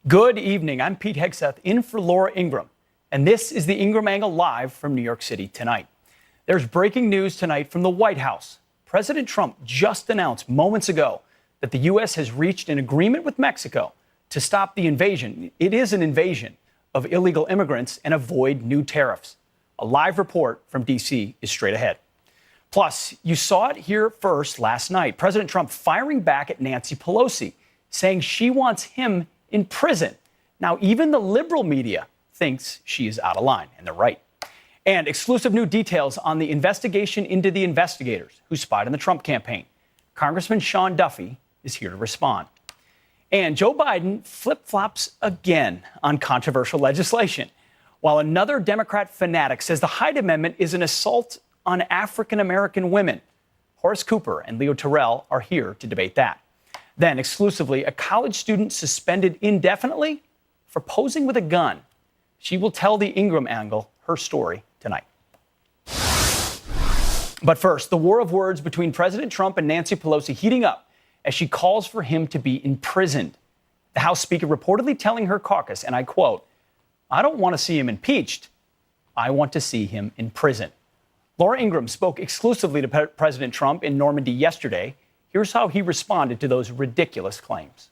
Good evening. I'm Pete Hegseth in for Laura Ingraham, and this is the Ingraham Angle live from New York City tonight. There's breaking news tonight from the White House. President Trump just announced moments ago that the U.S. has reached an agreement with Mexico to stop the invasion. It is an invasion of illegal immigrants and avoid new tariffs. A live report from D.C. is straight ahead. Plus, you saw it here first last night. President Trump firing back at Nancy Pelosi, saying she wants him in prison. Now, even the liberal media thinks she is out of line, and they're right. And exclusive new details on the investigation into the investigators who spied on the Trump campaign. Congressman Sean Duffy is here to respond. And Joe Biden flip-flops again on controversial legislation, while another Democrat fanatic says the Hyde Amendment is an assault on African-American women. Horace Cooper and Leo Terrell are here to debate that. Then, exclusively, a college student suspended indefinitely for posing with a gun. She will tell the Ingraham Angle her story tonight. But first, the war of words between President Trump and Nancy Pelosi heating up as she calls for him to be imprisoned. The House Speaker reportedly telling her caucus, and I quote, "I don't want to see him impeached. I want to see him in prison." Laura Ingraham spoke exclusively to President Trump in Normandy yesterday. Here's how he responded to those ridiculous claims.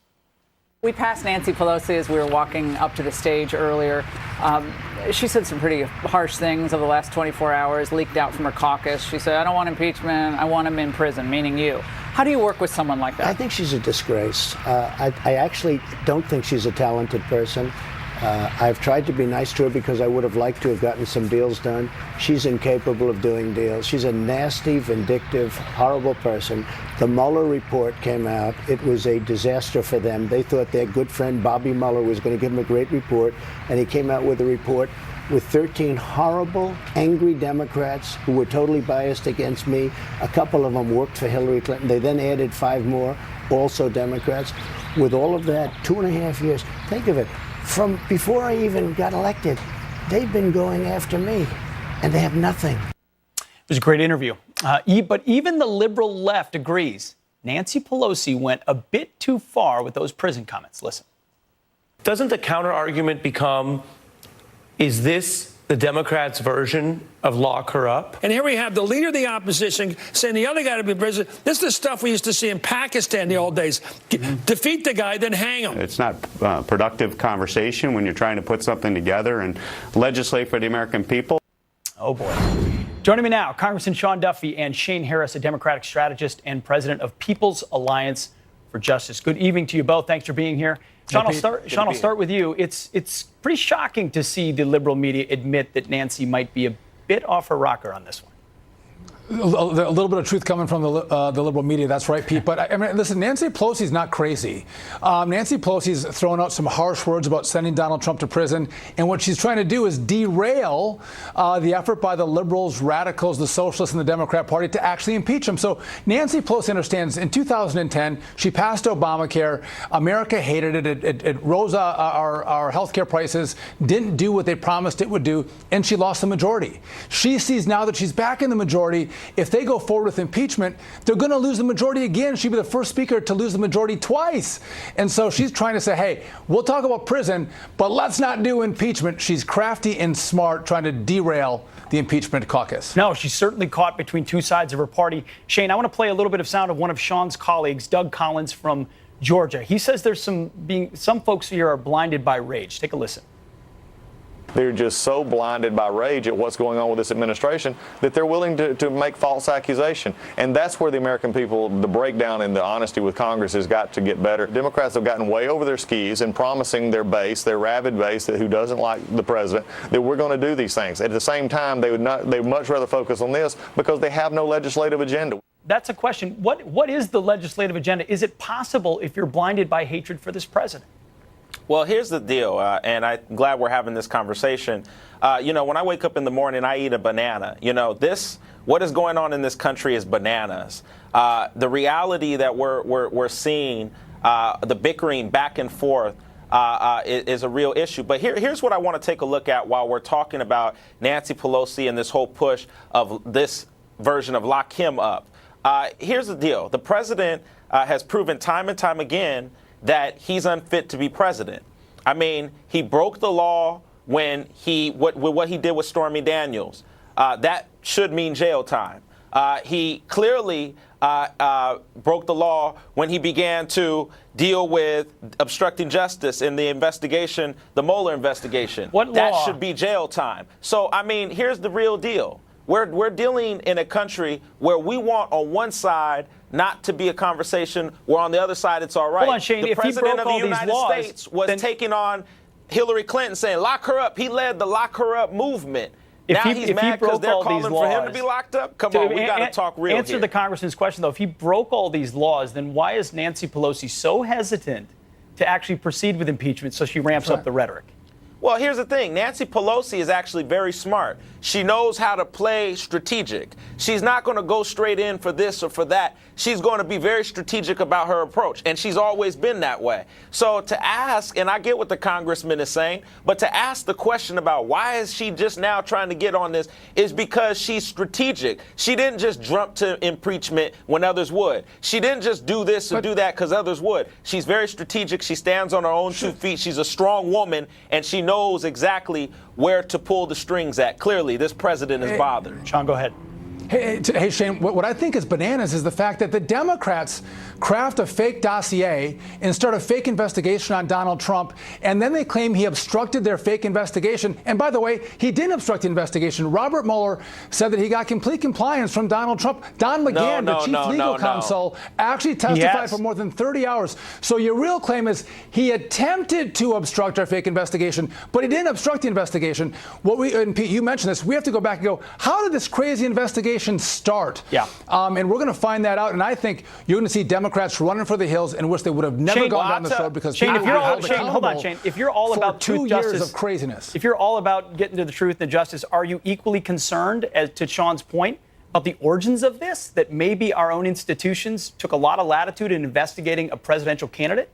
We passed Nancy Pelosi as we were walking up to the stage earlier. She said some pretty harsh things over the last 24 hours, leaked out from her caucus. She said, "I don't want impeachment. I want him in prison," meaning you. How do you work with someone like that? I think she's a disgrace. I actually don't think she's a talented person. I've tried to be nice to her because I would have liked to have gotten some deals done. She's incapable of doing deals. She's a nasty, vindictive, horrible person. The Mueller report came out. It was a disaster for them. They thought their good friend Bobby Mueller was going to give them a great report, and he came out with a report with 13 horrible, angry Democrats who were totally biased against me. A couple of them worked for Hillary Clinton. They then added 5 more, also Democrats. With all of that, 2.5 years, think of it. From before I even got elected, they've been going after me, and they have nothing. It was a great interview. But even the liberal left agrees. Nancy Pelosi went a bit too far with those prison comments. Listen. Doesn't the counter argument become, is this the Democrats' version of lock her up? And here we have the leader of the opposition saying the other guy to be president. This is the stuff we used to see in Pakistan the old days. Defeat the guy, then hang him. It's not productive conversation when you're trying to put something together and legislate for the American people. Oh, boy. Joining me now, Congressman Sean Duffy and Shane Harris, a Democratic strategist and president of People's Alliance for Justice. Good evening to you both. Thanks for being here. Sean, I'll start with you. It's pretty shocking to see the liberal media admit that Nancy might be a bit off her rocker on this one. A little bit of truth coming from the liberal media. That's right, Pete. But I mean, listen, Nancy Pelosi's not crazy. Nancy Pelosi's throwing out some harsh words about sending Donald Trump to prison. And what she's trying to do is derail the effort by the liberals, radicals, the socialists, and the Democrat Party to actually impeach him. So Nancy Pelosi understands in 2010, she passed Obamacare. America hated it. It rose our health care prices, didn't do what they promised it would do, and she lost the majority. She sees now that she's back in the majority. If they go forward with impeachment, they're going to lose the majority again. She'd be the first speaker to lose the majority twice. And so she's trying to say, hey, we'll talk about prison, but let's not do impeachment. She's crafty and smart, trying to derail the impeachment caucus. No, she's certainly caught between two sides of her party. Shane, I want to play a little bit of sound of one of Sean's colleagues, Doug Collins from Georgia. He says there's some folks here are blinded by rage. Take a listen. They're just so blinded by rage at what's going on with this administration that they're willing to make false accusation. And that's where the American people, the breakdown in the honesty with Congress has got to get better. Democrats have gotten way over their skis in promising their base, their rabid base who doesn't like the president, that we're going to do these things. At the same time, they would much rather focus on this because they have no legislative agenda. That's a question. What is the legislative agenda? Is it possible if you're blinded by hatred for this president? Well, here's the deal, and I'm glad we're having this conversation. When I wake up in the morning, I eat a banana. What is going on in this country is bananas. The reality that we're seeing, the bickering back and forth, is a real issue. But here's what I want to take a look at while we're talking about Nancy Pelosi and this whole push of this version of lock him up. Here's the deal. The president has proven time and time again that he's unfit to be president. I mean, he broke the law when what he did with Stormy Daniels. That should mean jail time. He clearly broke the law when he began to deal with obstructing justice in the investigation, the Mueller investigation. That should be jail time. So, I mean, here's the real deal. We're dealing in a country where we want on one side not to be a conversation, where on the other side it's all right. Hold on, Shane, the if he president broke of the all these United laws, States was then taking on Hillary Clinton, saying lock her up. He led the lock her up movement. Now he's mad because they're calling for him to be locked up? Come on, we got to talk real Answer here. the congressman's question, though. If he broke all these laws, then why is Nancy Pelosi so hesitant to actually proceed with impeachment so she ramps up the rhetoric? Well, here's the thing. Nancy Pelosi is actually very smart. She knows how to play strategic. She's not going to go straight in for this or for that. She's going to be very strategic about her approach, and she's always been that way. So to ask, and I get what the congressman is saying, but to ask the question about why is she just now trying to get on this is because she's strategic. She didn't just jump to impeachment when others would. She didn't just do this or do that because others would. She's very strategic. She stands on her own 2 feet. She's a strong woman, and she knows exactly where to pull the strings at. Clearly, this president is bothered. Sean, go ahead. Hey, Shane, what I think is bananas is the fact that the Democrats craft a fake dossier and start a fake investigation on Donald Trump, and then they claim he obstructed their fake investigation. And by the way, he didn't obstruct the investigation. Robert Mueller said that he got complete compliance from Donald Trump. Don McGahn, the chief legal counsel, actually testified for more than 30 hours. So your real claim is he attempted to obstruct our fake investigation, but he didn't obstruct the investigation. And Pete, you mentioned this. We have to go back and go, how did this crazy investigation start? Yeah. And we're going to find that out. And I think you're going to see Democrats running for the hills in which they would have never gone down this road because Shane, if you're all, Shane, hold on, Shane. If you're all about truth, justice, years of craziness. If you're all about getting to the truth and justice, are you equally concerned, as to Sean's point, about the origins of this? That maybe our own institutions took a lot of latitude in investigating a presidential candidate?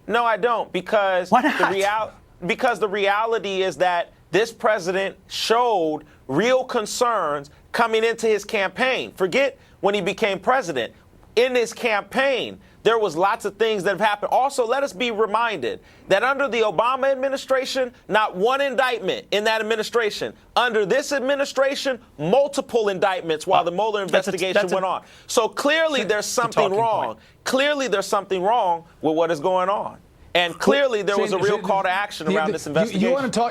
No, I don't, because why not? Because the reality is that this president showed real concerns coming into his campaign. Forget when he became president. In his campaign, there was lots of things that have happened. Also, let us be reminded that under the Obama administration, not one indictment in that administration. Under this administration, multiple indictments while the Mueller investigation went on. So clearly there's something wrong. Clearly there's something wrong with what is going on. And clearly there was a real call to action around this investigation.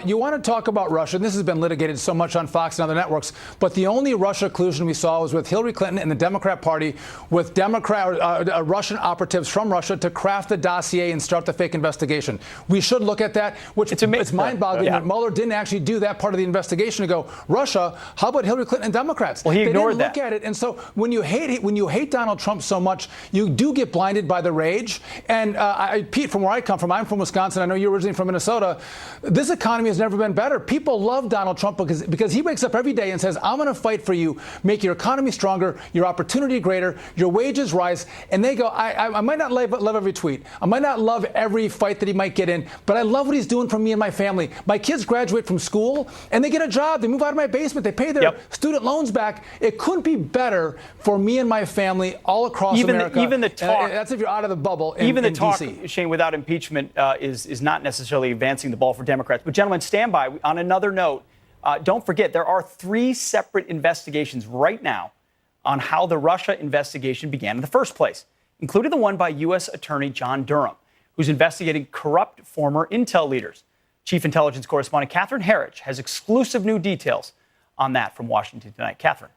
You want to talk about Russia, and this has been litigated so much on Fox and other networks, but the only Russia collusion we saw was with Hillary Clinton and the Democrat Party with Russian operatives from Russia to craft the dossier and start the fake investigation. We should look at that, which it's mind-boggling that Mueller didn't actually do that part of the investigation to go, Russia, how about Hillary Clinton and Democrats? Well, he ignored that. They didn't look at it. And so when you hate Donald Trump so much, you do get blinded by the rage. And Pete, from where I come from, I'm from Wisconsin. I know you're originally from Minnesota. This economy has never been better. People love Donald Trump because he wakes up every day and says, I'm going to fight for you, make your economy stronger, your opportunity greater, your wages rise. And they go, I might not love every tweet. I might not love every fight that he might get in, but I love what he's doing for me and my family. My kids graduate from school and they get a job. They move out of my basement. They pay their student loans back. It couldn't be better for me and my family all across America. Even the talk. That's if you're out of the bubble in Even the talk, DC. Shane, without impeachment is not necessarily advancing the ball for Democrats. But gentlemen, stand by. On another note, don't forget there are 3 separate investigations right now on how the Russia investigation began in the first place, including the one by U.S. Attorney John Durham, who's investigating corrupt former intel leaders. Chief Intelligence Correspondent Catherine Herridge has exclusive new details on that from Washington tonight. Catherine.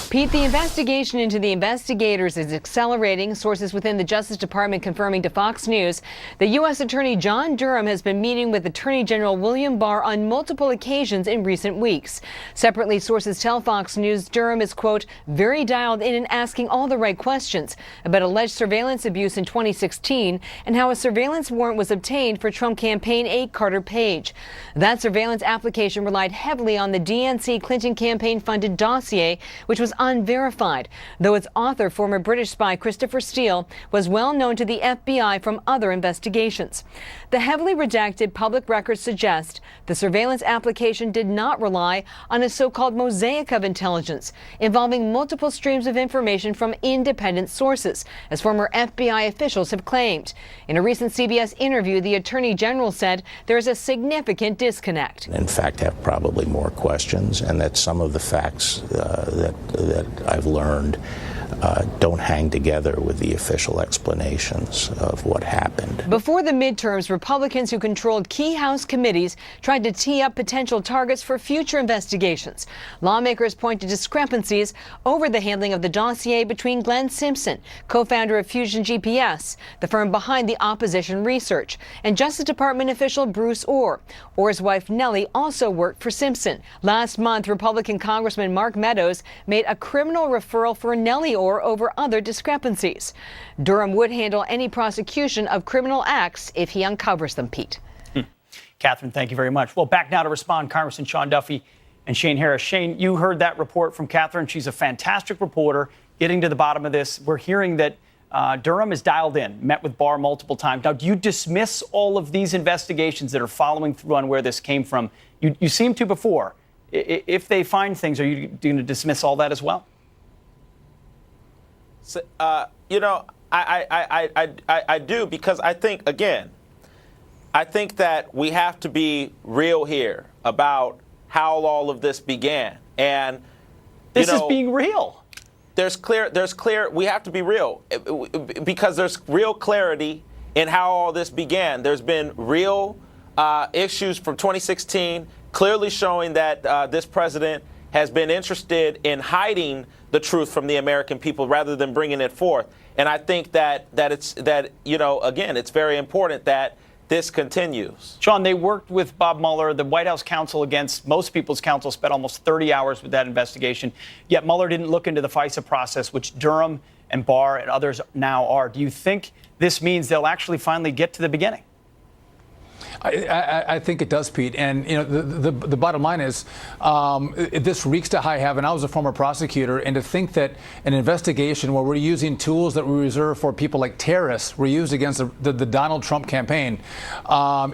Pete, the investigation into the investigators is accelerating. Sources within the Justice Department confirming to Fox News that U.S. Attorney John Durham has been meeting with Attorney General William Barr on multiple occasions in recent weeks. Separately, sources tell Fox News Durham is, quote, very dialed in and asking all the right questions about alleged surveillance abuse in 2016 and how a surveillance warrant was obtained for Trump campaign aide Carter Page. That surveillance application relied heavily on the DNC Clinton campaign-funded dossier, which was unverified, though its author, former British spy Christopher Steele, was well known to the FBI from other investigations. The heavily redacted public records suggest the surveillance application did not rely on a so-called mosaic of intelligence involving multiple streams of information from independent sources, as former FBI officials have claimed. In a recent CBS interview, the Attorney General said there is a significant disconnect. In fact, have probably more questions, and that some of the facts that I've learned don't hang together with the official explanations of what happened. Before the midterms, Republicans who controlled key House committees tried to tee up potential targets for future investigations. Lawmakers point to discrepancies over the handling of the dossier between Glenn Simpson, co-founder of Fusion GPS, the firm behind the opposition research, and Justice Department official Bruce Orr. Orr's wife Nellie also worked for Simpson. Last month, Republican Congressman Mark Meadows made a criminal referral for Nellie Orr over other discrepancies. Durham would handle any prosecution of criminal acts if he uncovers them, Pete. Catherine, thank you very much. Well, back now to respond, Congressman Sean Duffy and Shane Harris. Shane, you heard that report from Catherine. She's a fantastic reporter getting to the bottom of this. We're hearing that Durham is dialed in, met with Barr multiple times. Now, do you dismiss all of these investigations that are following through on where this came from? You seem to before. If they find things, are you going to dismiss all that as well? So, I do, because I think, again, I think that we have to be real here about how all of this began. And this is being real. There's clear, we have to be real, because there's real clarity in how all this began. There's been real issues from 2016 clearly showing that this president has been interested in hiding the truth from the American people rather than bringing it forth. And I think that again, it's very important that this continues. Sean, they worked with Bob Mueller. The White House counsel, against most people's counsel, spent almost 30 hours with that investigation. Yet Mueller didn't look into the FISA process, which Durham and Barr and others now are. Do you think this means they'll actually finally get to the beginning? I think it does, Pete. And the bottom line is this reeks to high heaven. I was a former prosecutor, and to think that an investigation where we're using tools that we reserve for people like terrorists were used against the Donald Trump campaign,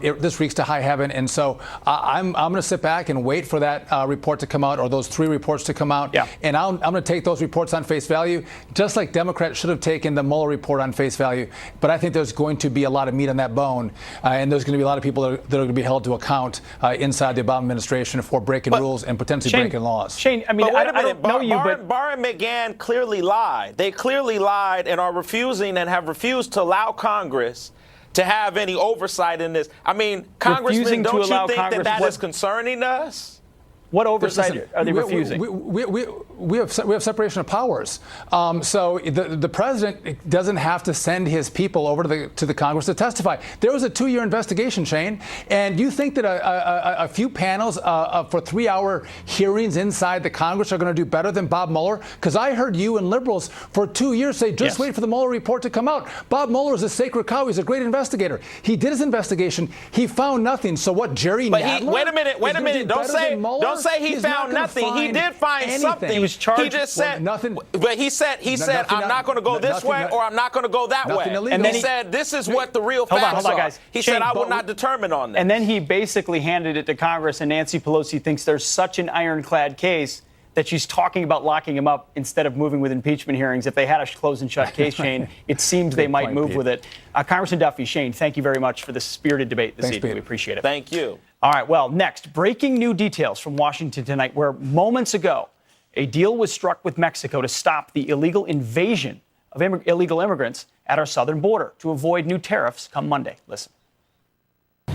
this reeks to high heaven. And so I'm going to sit back and wait for that report to come out, or those 3 reports to come out. Yeah. And I'm going to take those reports on face value, just like Democrats should have taken the Mueller report on face value. But I think there's going to be a lot of meat on that bone, and there's going to be a lot of people that are going to be held to account inside the Obama administration for breaking rules and potentially breaking laws. Shane, I mean, I don't know you, but Barr and McGahn clearly lied. They clearly lied and are refusing and have refused to allow Congress to have any oversight in this. I mean, Congressman, don't you think that is concerning us? What oversight are they refusing? We have separation of powers. So the president doesn't have to send his people over to the Congress to testify. There was a 2-year investigation, Shane, and you think that a few panels for 3-hour hearings inside the Congress are going to do better than Bob Mueller? Because I heard you and liberals for 2 years say, just wait for the Mueller report to come out. Bob Mueller is a sacred cow. He's a great investigator. He did his investigation. He found nothing. So what, Jerry Nadler? Wait a minute. Don't say he found nothing. He did find something. He was charged. He just said nothing. But he said I'm not going to go this way or I'm not going to go that way. Illegal. And then he said this is what the real facts are. Guys. He said I will not determine on that. And then he basically handed it to Congress, and Nancy Pelosi thinks there's such an ironclad case that she's talking about locking him up instead of moving with impeachment hearings. If they had a close and shut case, Shane, it seems they might move with it. Congressman Duffy, Shane, thank you very much for this spirited debate this evening. We appreciate it. Thank you. All right, well, next, breaking new details from Washington tonight, where moments ago, a deal was struck with Mexico to stop the illegal invasion of illegal immigrants at our southern border to avoid new tariffs come Monday. Listen.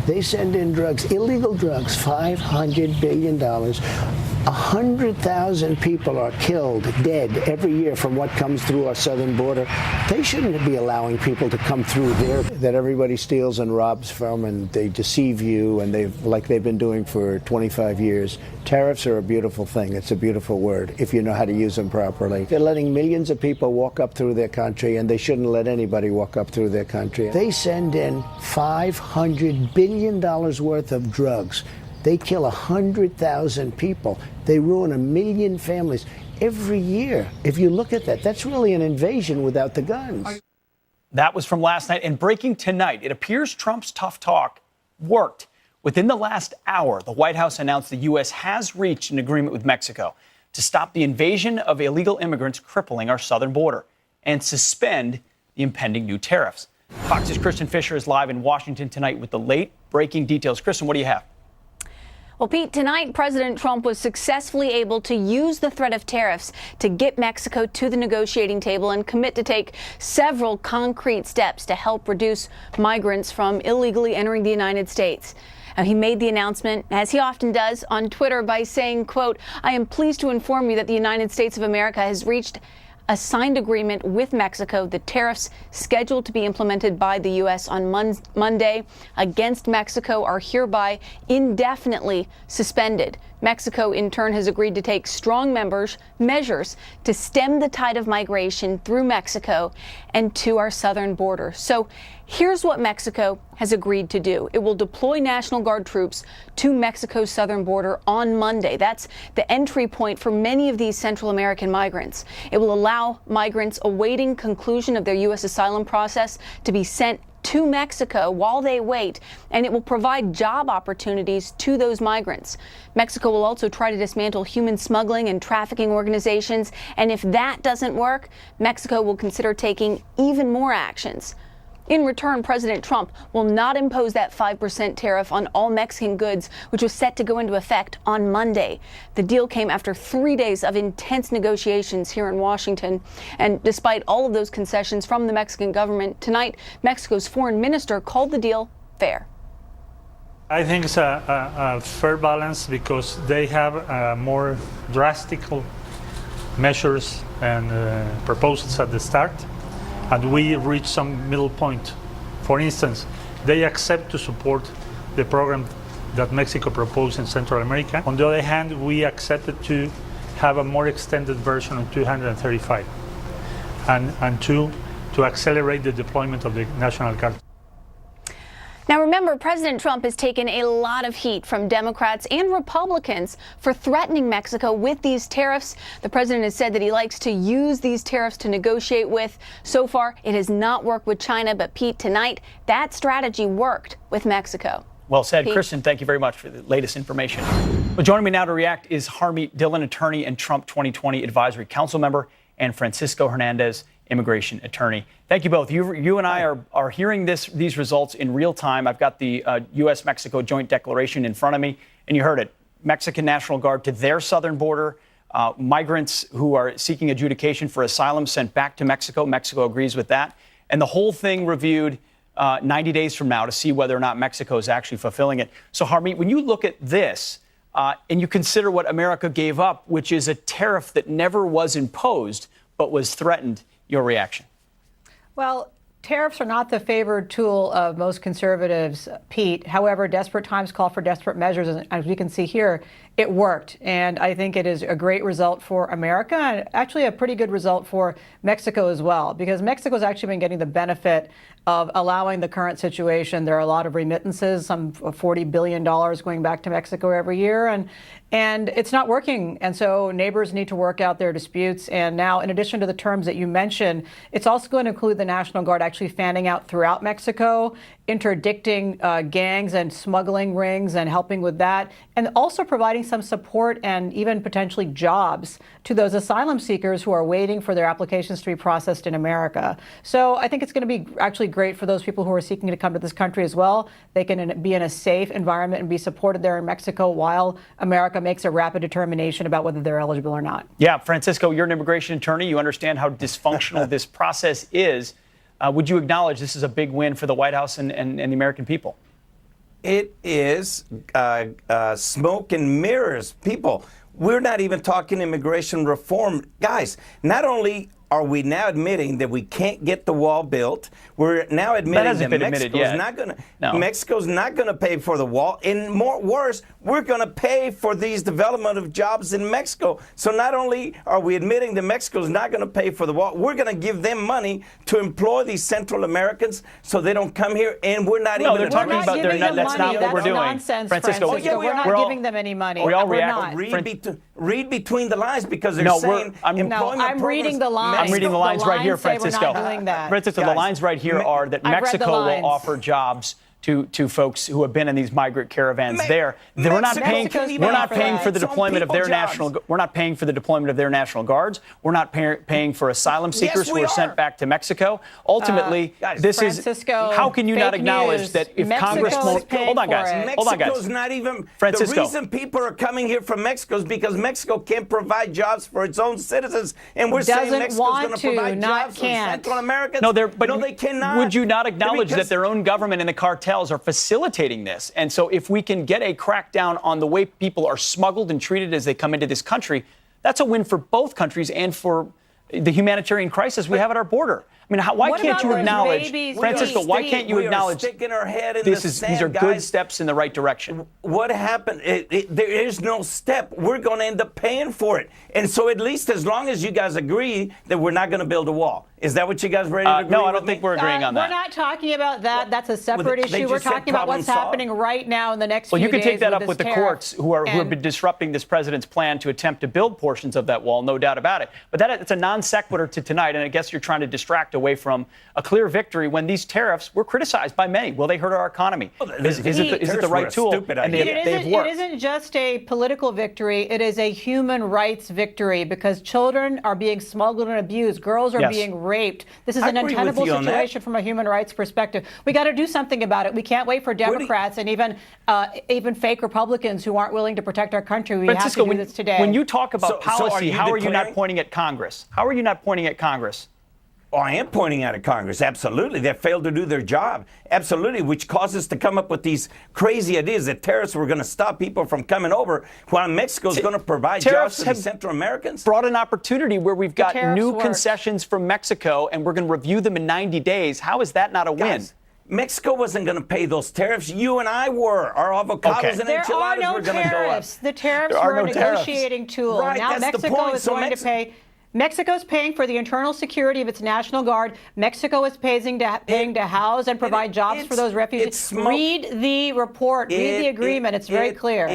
They send in drugs, illegal drugs, $500 billion. 100,000 people are killed, dead, every year from what comes through our southern border. They shouldn't be allowing people to come through there that everybody steals and robs from, and they deceive you, and like they've been doing for 25 years. Tariffs are a beautiful thing. It's a beautiful word if you know how to use them properly. They're letting millions of people walk up through their country, and they shouldn't let anybody walk up through their country. They send in $500 billion worth of drugs. They kill 100,000 people. They ruin 1 million families. every year. If you look at that, that's really an invasion without the guns. That was from last night. And breaking tonight, it appears Trump's tough talk worked. Within the last hour, the White House announced the U.S. has reached an agreement with Mexico to stop the invasion of illegal immigrants crippling our southern border and suspend the impending new tariffs. Fox's Kristen Fisher is live in Washington tonight with the late breaking details. Kristen, what do you have? Well, Pete, tonight President Trump was successfully able to use the threat of tariffs to get Mexico to the negotiating table and commit to take several concrete steps to help reduce migrants from illegally entering the United States. He made the announcement, as he often does, on Twitter by saying, quote, "I am pleased to inform you that the United States of America has reached a signed agreement with Mexico. The tariffs scheduled to be implemented by the U.S. on Monday against Mexico are hereby indefinitely suspended. Mexico, in turn, has agreed to take strong measures to stem the tide of migration through Mexico and to our southern border." So here's what Mexico has agreed to do. It will deploy National Guard troops to Mexico's southern border on Monday. That's the entry point for many of these Central American migrants. It will allow migrants awaiting conclusion of their U.S. asylum process to be sent to Mexico while they wait, and it will provide job opportunities to those migrants. Mexico will also try to dismantle human smuggling and trafficking organizations, and if that doesn't work, Mexico will consider taking even more actions. In return, President Trump will not impose that 5% tariff on all Mexican goods, which was set to go into effect on Monday. The deal came after 3 days of intense negotiations here in Washington. And despite all of those concessions from the Mexican government, tonight, Mexico's foreign minister called the deal fair. I think it's a fair balance because they have more drastic measures and proposals at the start. And we reach some middle point. For instance, they accept to support the program that Mexico proposed in Central America. On the other hand, we accepted to have a more extended version of 235 and to accelerate the deployment of the National Guard. Now remember, President Trump has taken a lot of heat from Democrats and Republicans for threatening Mexico with these tariffs. The president has said that he likes to use these tariffs to negotiate with. So far, it has not worked with China, but Pete, tonight, that strategy worked with Mexico. Well said. Pete. Kristen, thank you very much for the latest information. Well, joining me now to react is Harmeet Dillon, attorney and Trump 2020 Advisory Council member, and Francisco Hernandez, immigration attorney. Thank you both. You and I are hearing these results in real time. I've got the U.S.-Mexico joint declaration in front of me, and you heard it. Mexican National Guard to their southern border. Migrants who are seeking adjudication for asylum sent back to Mexico. Mexico agrees with that. And the whole thing reviewed 90 days from now to see whether or not Mexico is actually fulfilling it. So, Harmeet, when you look at this and you consider what America gave up, which is a tariff that never was imposed but was threatened, your reaction? Well, tariffs are not the favored tool of most conservatives, Pete. However, desperate times call for desperate measures. And as we can see here, it worked. And I think it is a great result for America and actually a pretty good result for Mexico as well, because Mexico's actually been getting the benefit of allowing the current situation. There are a lot of remittances, some $40 billion going back to Mexico every year. And it's not working. And so neighbors need to work out their disputes. And now, in addition to the terms that you mentioned, it's also going to include the National Guard actually fanning out throughout Mexico, interdicting gangs and smuggling rings and helping with that, and also providing some support and even potentially jobs to those asylum seekers who are waiting for their applications to be processed in America. So I think it's going to be actually great for those people who are seeking to come to this country as well. They can be in a safe environment and be supported there in Mexico while America makes a rapid determination about whether they're eligible or not. Yeah, Francisco, you're an immigration attorney. You understand how dysfunctional this process is. Would you acknowledge this is a big win for the White House and the American people? It is smoke and mirrors. People, we're not even talking immigration reform. Guys, not only are we now admitting that we can't get the wall built, we're now admitting that Mexico's not going to pay for the wall. And worse, we're going to pay for these development of jobs in Mexico. So not only are we admitting that Mexico's not going to pay for the wall, we're going to give them money to employ these Central Americans so they don't come here, and we're not No, even... they're talking about that's not what we're doing. Nonsense, Francisco, we're not giving them any money. We all We're react. not. Read between the lines, because they're No, saying I'm reading the lines. I'm reading the lines right here, say Francisco. We're not doing that. Francisco, the lines right here are that I've read the Mexico will lines. offer jobs to folks who have been in these migrant caravans there. We're not paying for the deployment of their national. We're not paying for the deployment of their national guards. We're not paying for asylum seekers who are sent back to Mexico. Ultimately, this Francisco, is. How can you not acknowledge news. that if Mexico Congress won't? Hold on, guys. Hold on, Mexico's guys. not even. Francisco. The reason people are coming here from Mexico is because Mexico can't provide jobs for its own citizens, and we're saying Mexico's going to provide jobs for Central Americans. No, they cannot. Would you not acknowledge that their own government and the cartels are facilitating this? And so if we can get a crackdown on the way people are smuggled and treated as they come into this country, that's a win for both countries and for the humanitarian crisis we have at our border. I mean, why can't you acknowledge, Francisco, why can't you acknowledge these are good steps in the right direction? What happened? There is no step. We're going to end up paying for it. And so at least as long as you guys agree that we're not going to build a wall. Is that what you guys ready to agree No, I don't think we're agreeing on that. We're not talking about that. That's a separate issue. We're talking about what's happening right now in the next few days. Well, you can take that up with the tariff. courts who have been disrupting this president's plan to attempt to build portions of that wall, no doubt about it. But it's a non sequitur to tonight, and I guess you're trying to distract away from a clear victory when these tariffs were criticized by many. Will they hurt our economy? Is it the right tool? And they've worked. It isn't just a political victory. It is a human rights victory because children are being smuggled and abused. Girls are being raped. This is an untenable situation from a human rights perspective. We got to do something about it. We can't wait for Democrats and even fake Republicans who aren't willing to protect our country. We have to do this today. When you talk about policy, how are you not pointing at Congress? How are you not pointing at Congress? Oh, I am pointing out at Congress. Absolutely. They failed to do their job. Absolutely. Which caused us to come up with these crazy ideas that tariffs were going to stop people from coming over while Mexico's going to provide jobs to the Central Americans. Brought an opportunity where we've got new concessions from Mexico and we're going to review them in 90 days. How is that not a win? Mexico wasn't going to pay those tariffs. You and I were. Our avocados and enchiladas were going to go up. The tariffs were a negotiating tool. Right, now Mexico is going to pay. Mexico's paying for the internal security of its National Guard. Mexico is paying to house and provide jobs for those refugees. Read the report. Read the agreement. It's very clear.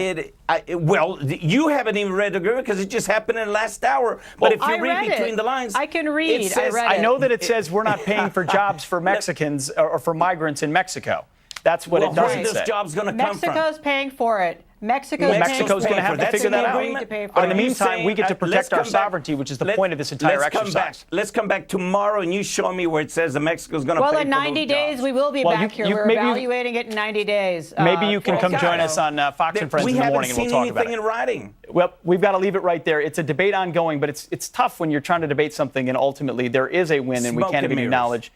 Well, you haven't even read the agreement because it just happened in the last hour. But if you read between the lines, I can read. I know that it says we're not paying for jobs for Mexicans or for migrants in Mexico. That's what it doesn't say. Where are those jobs going to come from? Mexico's paying for it. Mexico's going to have to figure that out. But in the meantime, we get to protect our sovereignty, which is the point of this entire exercise. Let's come back tomorrow and you show me where it says that Mexico's going to pay for those jobs. Well, in 90 days, we will be back here. We're evaluating it in 90 days. Maybe you can come join us on Fox and Friends in the morning and we'll talk about it. We haven't seen anything in writing. Well, we've got to leave it right there. It's a debate ongoing, but it's tough when you're trying to debate something and ultimately there is a win and we can't even acknowledge.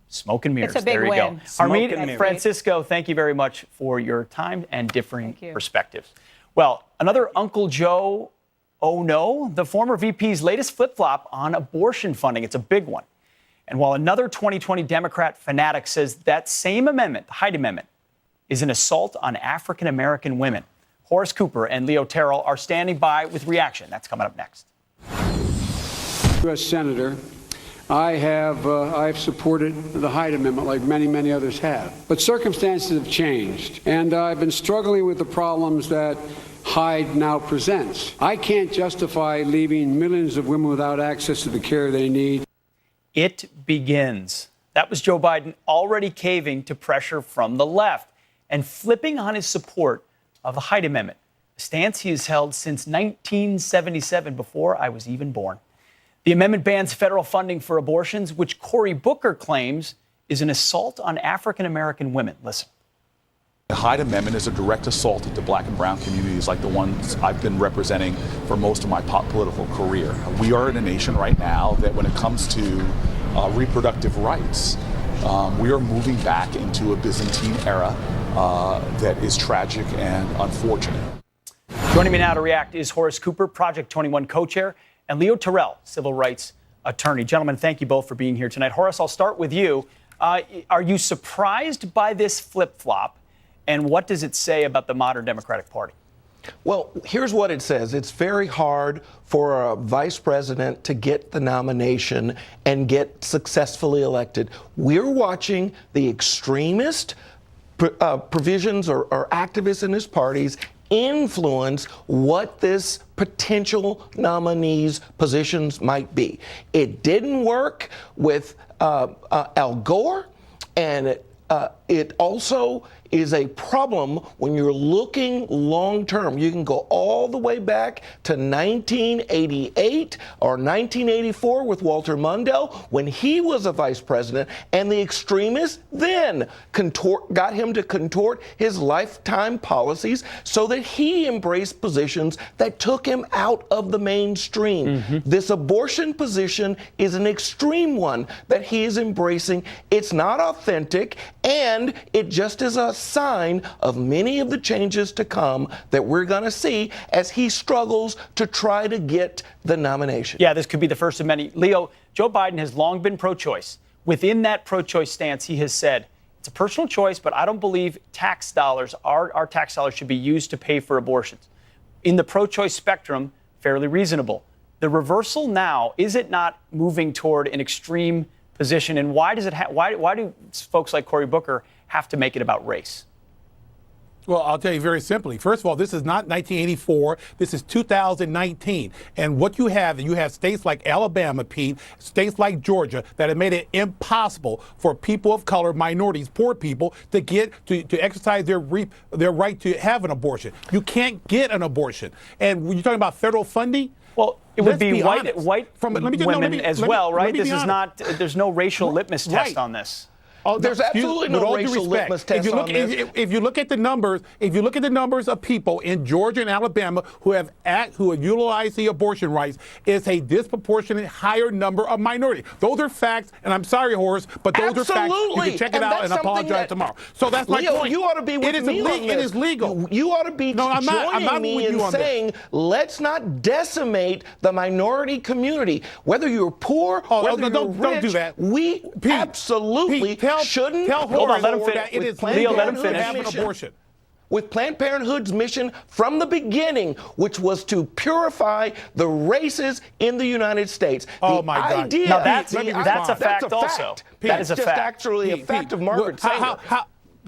Smoke and mirrors. It's a big there you win. go. Harmeet and Francisco, thank you very much for your time and differing perspectives. Well, another Uncle Joe, oh no, the former VP's latest flip-flop on abortion funding. It's a big one. And while another 2020 Democrat fanatic says that same amendment, the Hyde Amendment, is an assault on African-American women, Horace Cooper and Leo Terrell are standing by with reaction. That's coming up next. U.S. Senator, I've supported the Hyde Amendment like many others have. But circumstances have changed, and I've been struggling with the problems that Hyde now presents. I can't justify leaving millions of women without access to the care they need. It begins. That was Joe Biden already caving to pressure from the left and flipping on his support of the Hyde Amendment, a stance he has held since 1977, before I was even born. The amendment bans federal funding for abortions, which Cory Booker claims is an assault on African-American women. Listen. The Hyde Amendment is a direct assault at the black and brown communities like the ones I've been representing for most of my political career. We are in a nation right now that when it comes to reproductive rights, we are moving back into a Byzantine era that is tragic and unfortunate. Joining me now to react is Horace Cooper, Project 21 co-chair, and Leo Terrell, civil rights attorney. Gentlemen, thank you both for being here tonight. Horace, I'll start with you. Are you surprised by this flip-flop, and what does it say about the modern Democratic Party? Well, here's what it says. It's very hard for a vice president to get the nomination and get successfully elected. We're watching the extremist provisions or activists in his parties influence what this potential nominee's positions might be. It didn't work with Al Gore, and it also is a problem when you're looking long term. You can go all the way back to 1988 or 1984 with Walter Mondale when he was a vice president, and the extremists then got him to contort his lifetime policies so that he embraced positions that took him out of the mainstream. This abortion position is an extreme one that he is embracing. It's not authentic, and it just is a sign of many of the changes to come that we're going to see as he struggles to try to get the nomination. Yeah, this could be the first of many. Leo, Joe Biden has long been pro-choice. Within that pro-choice stance, he has said, it's a personal choice, but I don't believe tax dollars, our tax dollars, should be used to pay for abortions. In the pro-choice spectrum, fairly reasonable. The reversal now, is it not moving toward an extreme position? And why does it why do folks like Cory Booker have to make it about race? Well, I'll tell you very simply. First of all, this is not 1984. This is 2019. And what you have states like Alabama, Pete, states like Georgia that have made it impossible for people of color, minorities, poor people to get to exercise their right to have an abortion. You can't get an abortion. And when you're talking about federal funding, well, it would be white women as well, right? This is not. There's no racial litmus test on this. Oh, there's absolutely no racial litmus test on this. If you look at the numbers of people in Georgia and Alabama who have utilized the abortion rights, it's a disproportionate higher number of minorities. Those are facts, and I'm sorry, Horace, but those are facts. You can check it out and apologize tomorrow. So that's my point. You ought to be with me on this. It is legal. You ought to be joining me in saying, let's not decimate the minority community. Whether you're poor, whether you're rich, don't do that. We absolutely shouldn't. Hold on, let him finish. Leo, let him finish. Have an abortion. With Planned Parenthood's mission from the beginning, which was to purify the races in the United States. Oh, my God. Now, that's a fact also. That is a fact. That's just actually a fact of Margaret Sanger.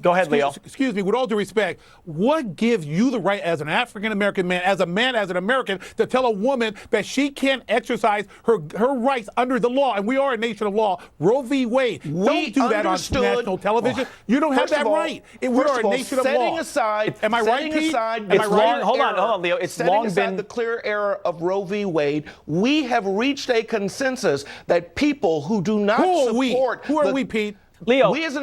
Go ahead, Leo. Excuse me, with all due respect, what gives you the right as an African-American man, as an American, to tell a woman that she can't exercise her rights under the law? And we are a nation of law. Roe v. Wade. Don't do that on national television. You don't have that right. We are a nation of law. Am I right, Pete? Hold on, Leo. It's long been the clear era of Roe v. Wade. We have reached a consensus that people who do not support. Who are we, Pete? Leo, we as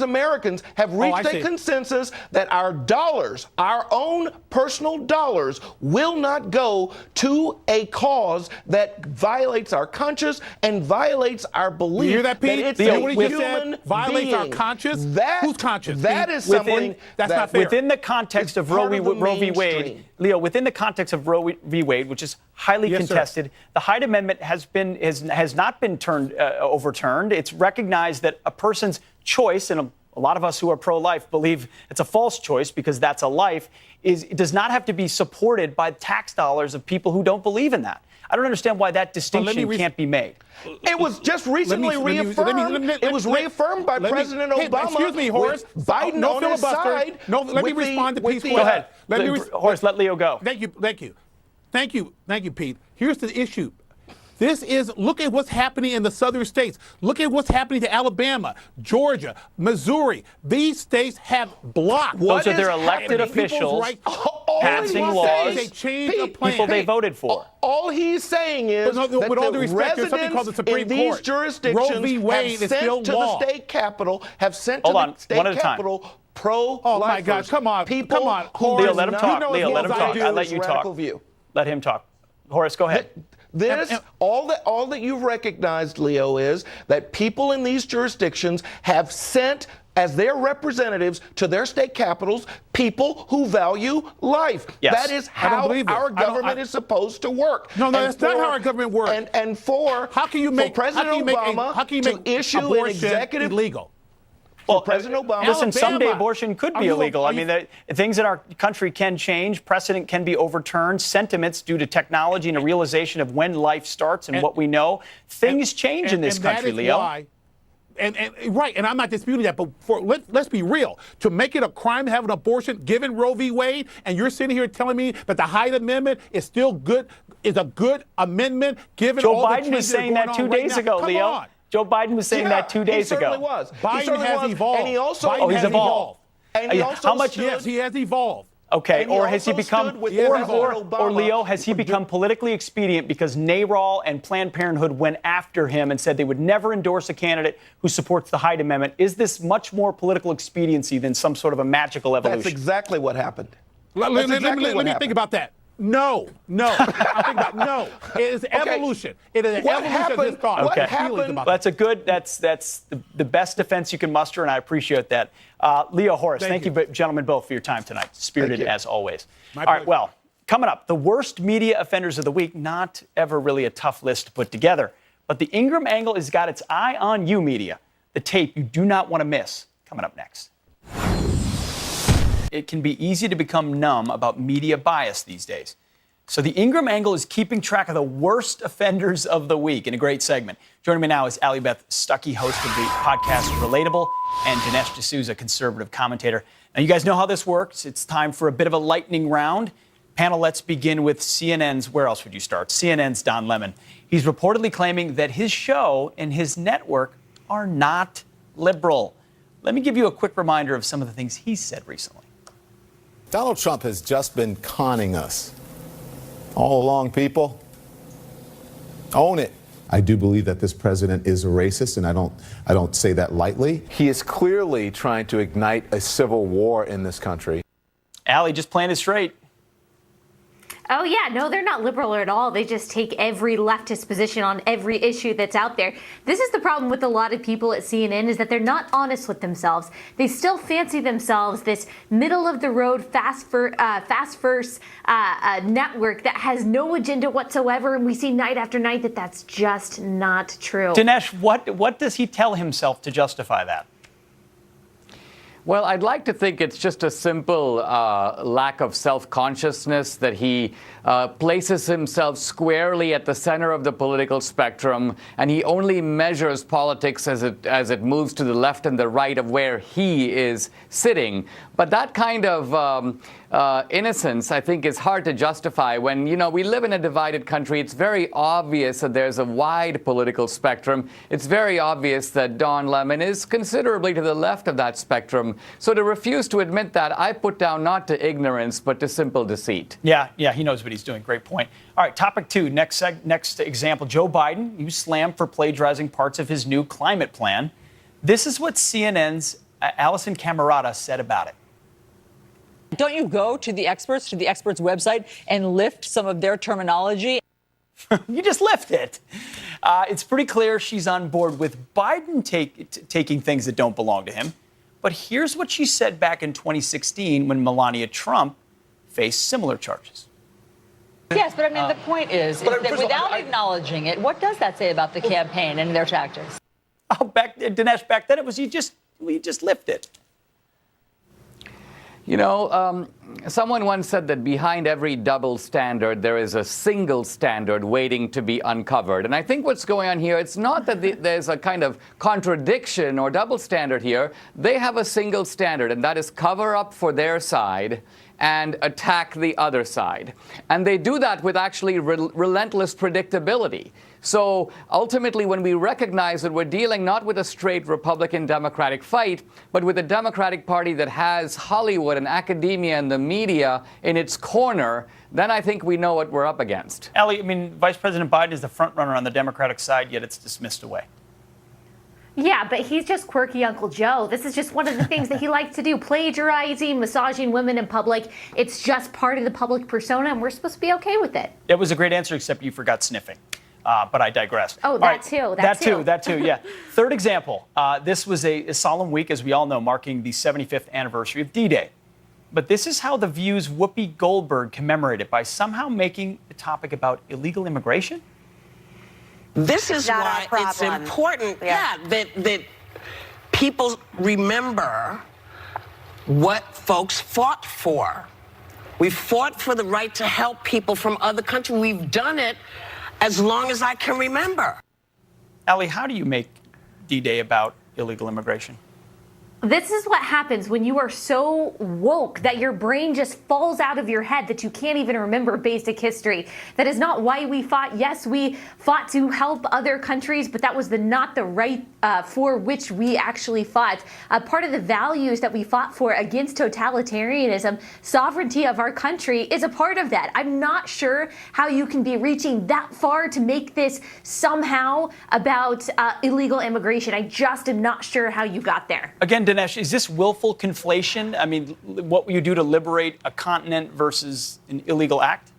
Americans have reached a consensus that our dollars, our own personal dollars, will not go to a cause that violates our conscience and violates our belief. You hear that, Pete? That it's Leo, a what human said violates our conscience? Whose conscience? That is something that's not fair. Within the context of Roe v. Wade, Leo, within the context of Roe v. Wade, which is highly contested, the Hyde Amendment has not been overturned. It's recognized that a person's choice, and a lot of us who are pro-life believe it's a false choice because that's a life, it does not have to be supported by tax dollars of people who don't believe in that. I don't understand why that distinction can't be made. It was just recently reaffirmed. It was reaffirmed by President Obama. Excuse me, Horace. Biden on his side. No, let me respond to Pete's question. Go ahead. Horace, let Leo go. Thank you, Pete. Here's the issue. Look at what's happening in the southern states. Look at what's happening to Alabama, Georgia, Missouri. These states have blocked. Those are their elected officials passing laws, they changed the plan. people they voted for. All he's saying is that with all due respect, there's something called the Supreme in these Court. jurisdictions Roe v. Wade have is sent still to law. the state capitol, pro-lifers. Oh, my God, come on. Leo, let him talk. I let you talk. Let him talk. Horace, go ahead. All that you've recognized, Leo, is that people in these jurisdictions have sent as their representatives to their state capitals people who value life. Yes. That is how our government is supposed to work. No, that's not how our government works. And for President Obama to issue an executive illegal? Well, President Obama. Listen, someday Alabama. abortion could Are be you- illegal. are I you- mean, things in our country can change. Precedent can be overturned. Sentiments due to technology and a realization of when life starts and what we know. Things change in this country, that is Leo. Why, and right, and I'm not disputing that, but let's be real. To make it a crime to have an abortion, given Roe v. Wade, and you're sitting here telling me that the Hyde Amendment is still good, is a good amendment, given Joe all the Biden trends was that are saying going that on 2 right days now. ago, Come Leo. on. Joe Biden was saying that 2 days he certainly ago. was. Biden he certainly has was. evolved. And he also Biden he's has evolved. And he also How much? stood- Yes, he has evolved. Okay, And he or has he also become, stood with or President Obama. Leo, has he become politically expedient because NARAL and Planned Parenthood went after him and said they would never endorse a candidate who supports the Hyde Amendment? Is this much more political expediency than some sort of a magical evolution? That's exactly what happened. Let me think about that. No. I think about no. It is evolution. It is an What evolution of this thought. What Okay. happened? Well, that's a good. That's the best defense you can muster, and I appreciate that. Leo, Horace, thank you, gentlemen, both for your time tonight. Spirited as always. My All right. pleasure. Well, coming up, the worst media offenders of the week. Not ever really a tough list to put together, but the Ingraham Angle has got its eye on you, media. The tape you do not want to miss. Coming up next. It can be easy to become numb about media bias these days. So the Ingraham Angle is keeping track of the worst offenders of the week in a great segment. Joining me now is Allie Beth Stuckey, host of the podcast Relatable, and Dinesh D'Souza, conservative commentator. Now, you guys know how this works. It's time for a bit of a lightning round. Panel, let's begin with CNN's, where else would you start? CNN's Don Lemon. He's reportedly claiming that his show and his network are not liberal. Let me give you a quick reminder of some of the things he said recently. Donald Trump has just been conning us. All along, people. Own it. I do believe that this president is a racist, and I don't say that lightly. He is clearly trying to ignite a civil war in this country. Allie, just playing it straight. Oh, yeah. No, they're not liberal at all. They just take every leftist position on every issue that's out there. This is the problem with a lot of people at CNN, is that they're not honest with themselves. They still fancy themselves this middle-of-the-road, fast-first network that has no agenda whatsoever, and we see night after night that that's just not true. Dinesh, what does he tell himself to justify that? Well, I'd like to think it's just a simple lack of self-consciousness, that he places himself squarely at the center of the political spectrum, and he only measures politics as it moves to the left and the right of where he is sitting. But that kind of innocence, I think, is hard to justify when, we live in a divided country. It's very obvious that there's a wide political spectrum. It's very obvious that Don Lemon is considerably to the left of that spectrum. So to refuse to admit that, I put down not to ignorance, but to simple deceit. Yeah, he knows what he's doing. Great point. All right, topic two, next example. Joe Biden, he was slammed for plagiarizing parts of his new climate plan. This is what CNN's Allison Camerata said about it. Don't you go to the experts' website, and lift some of their terminology? You just lift it. It's pretty clear she's on board with Biden taking things that don't belong to him. But here's what she said back in 2016 when Melania Trump faced similar charges. Yes, but I mean, the point is that without acknowledging it, what does that say about the campaign and their tactics? Oh, Dinesh, back then it was you just lift it. Someone once said that behind every double standard, there is a single standard waiting to be uncovered. And I think what's going on here, it's not that there's a kind of contradiction or double standard here. They have a single standard, and that is cover up for their side and attack the other side. And they do that with actually relentless predictability. So ultimately, when we recognize that we're dealing not with a straight Republican-Democratic fight, but with a Democratic Party that has Hollywood and academia and the media in its corner, then I think we know what we're up against. Ellie, I mean, Vice President Biden is the front runner on the Democratic side, yet it's dismissed away. Yeah, but he's just quirky Uncle Joe. This is just one of the things that he likes to do, plagiarizing, massaging women in public. It's just part of the public persona, and we're supposed to be okay with it. It was a great answer, except you forgot sniffing. But I digress. Oh, that too. That too, yeah. Third example. This was a solemn week, as we all know, marking the 75th anniversary of D-Day. But this is how The View's Whoopi Goldberg commemorated, by somehow making the topic about illegal immigration. This is why it's important, that people remember what folks fought for. We fought for the right to help people from other countries. We've done it as long as I can remember. Allie, how do you make D-Day about illegal immigration? This is what happens when you are so woke that your brain just falls out of your head, that you can't even remember basic history. That is not why we fought. Yes, we fought to help other countries, but that was not the right for which we actually fought. Part of the values that we fought for against totalitarianism, sovereignty of our country, is a part of that. I'm not sure how you can be reaching that far to make this somehow about illegal immigration. I just am not sure how you got there. Again, Dinesh, is this willful conflation? I mean, what will you do to liberate a continent versus an illegal act?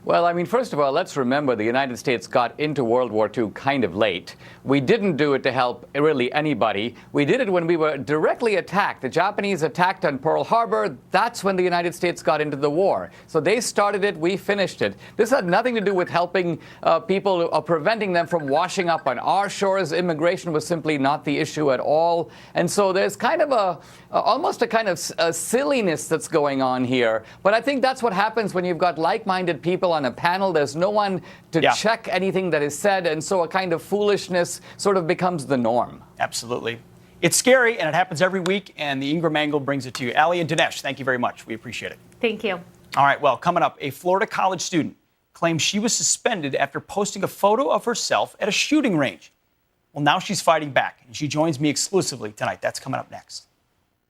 Well, I mean, first of all, let's remember the United States got into World War II kind of late. We didn't do it to help really anybody. We did it when we were directly attacked. The Japanese attacked on Pearl Harbor. That's when the United States got into the war. So they started it, we finished it. This had nothing to do with helping people or preventing them from washing up on our shores. Immigration was simply not the issue at all. And so there's kind of almost a kind of silliness that's going on here. But I think that's what happens when you've got like-minded people on a panel. There's no one to check anything that is said, and so a kind of foolishness sort of becomes the norm. Absolutely. It's scary, and it happens every week, and the Ingraham Angle brings it to you. Allie and Dinesh, thank you very much. We appreciate it. Thank you. All right, well, coming up, a Florida college student claims she was suspended after posting a photo of herself at a shooting range. Well, now she's fighting back, and she joins me exclusively tonight. That's coming up next.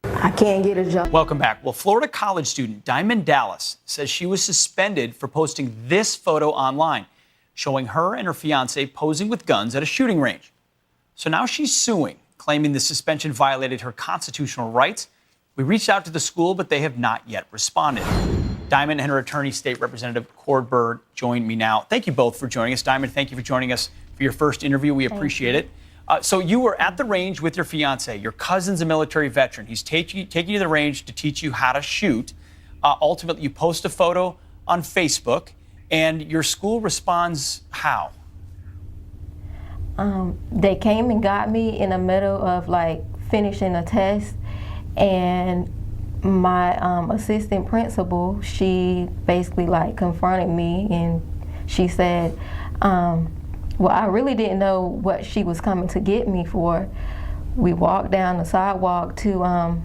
I can't get a job. Welcome back. Well, Florida college student Diamond Dallas says she was suspended for posting this photo online, showing her and her fiancé posing with guns at a shooting range. So now she's suing, claiming the suspension violated her constitutional rights. We reached out to the school, but they have not yet responded. Diamond and her attorney, State Representative Cord Bird, join me now. Thank you both for joining us. Diamond, thank you for joining us for your first interview. We appreciate it. So you were at the range with your fiancé. Your cousin's a military veteran. He's taking you to the range to teach you how to shoot. Ultimately, you post a photo on Facebook, and your school responds how? They came and got me in the middle of like finishing a test, and my assistant principal, she basically like confronted me, and she said, well, I really didn't know what she was coming to get me for. We walked down the sidewalk to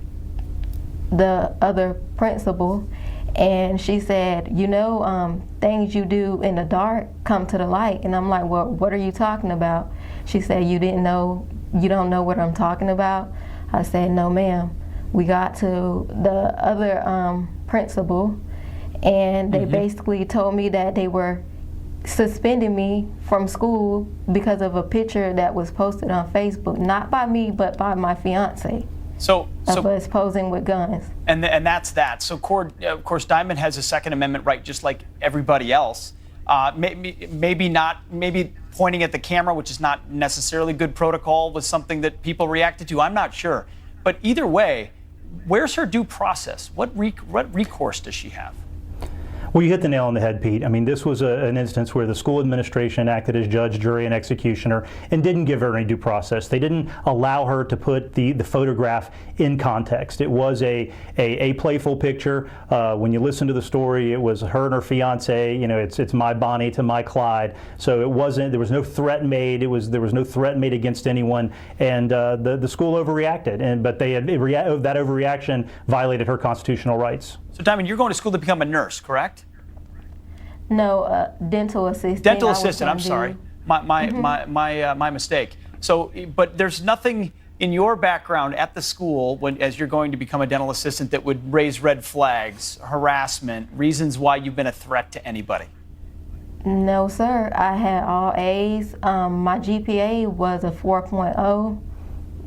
the other principal, and she said, you know, things you do in the dark come to the light. And I'm like, well, what are you talking about? She said, you don't know what I'm talking about? I said, no, ma'am. We got to the other principal, and they basically told me that they were suspending me from school because of a picture that was posted on Facebook, not by me, but by my fiance. So of us posing with guns. And that's that. So, of course, Diamond has a Second Amendment right, just like everybody else. Maybe pointing at the camera, which is not necessarily good protocol, was something that people reacted to. I'm not sure. But either way, where's her due process? What recourse does she have? Well, you hit the nail on the head, Pete. I mean, this was an instance where the school administration acted as judge, jury, and executioner and didn't give her any due process. They didn't allow her to put the photograph in context. It was a playful picture. When you listen to the story, it was her and her fiance. You know, it's my Bonnie to my Clyde. So it wasn't. There was no threat made. There was no threat made against anyone. And the school overreacted. But that overreaction violated her constitutional rights. So, Diamond, you're going to school to become a nurse, correct? No, dental assistant. Dental assistant. I'm sorry. My mistake. So, but there's nothing in your background at the school as you're going to become a dental assistant that would raise red flags, harassment, reasons why you've been a threat to anybody. No, sir. I had all A's. My GPA was a 4.0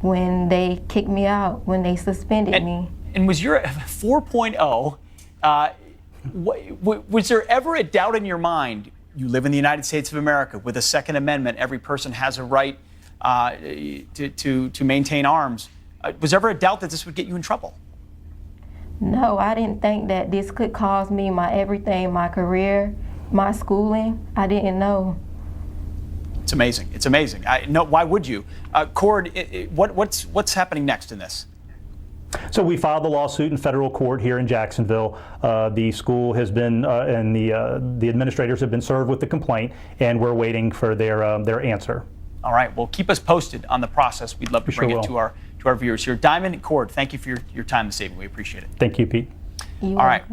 when they kicked me out, when they suspended me. And was your 4.0, was there ever a doubt in your mind? You live in the United States of America with a Second Amendment. Every person has a right to maintain arms. Was there ever a doubt that this would get you in trouble? No, I didn't think that this could cause me my everything, my career, my schooling. I didn't know. amazing. It's amazing. Why would you? Cord, what's happening next in this? So we filed the lawsuit in federal court here in Jacksonville. The school has been, and the administrators have been served with the complaint, and we're waiting for their answer. All right. Well, keep us posted on the process. We'd love to bring it to our viewers here. Diamond and Cord, thank you for your time this evening. We appreciate it. Thank you, Pete. All right.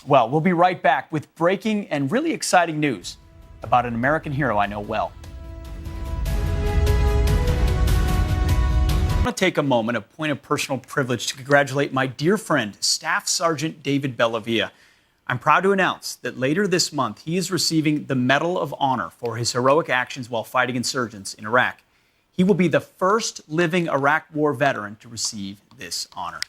Well, we'll be right back with breaking and really exciting news about an American hero I know well. I want to take a moment, a point of personal privilege, to congratulate my dear friend, Staff Sergeant David Bellavia. I'm proud to announce that later this month, he is receiving the Medal of Honor for his heroic actions while fighting insurgents in Iraq. He will be the first living Iraq War veteran to receive this honor.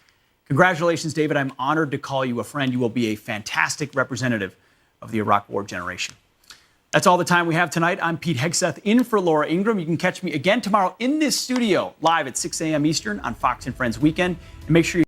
Congratulations, David. I'm honored to call you a friend. You will be a fantastic representative of the Iraq War generation. That's all the time we have tonight. I'm Pete Hegseth in for Laura Ingraham. You can catch me again tomorrow in this studio, live at 6 a.m. Eastern on Fox and Friends Weekend. And make sure you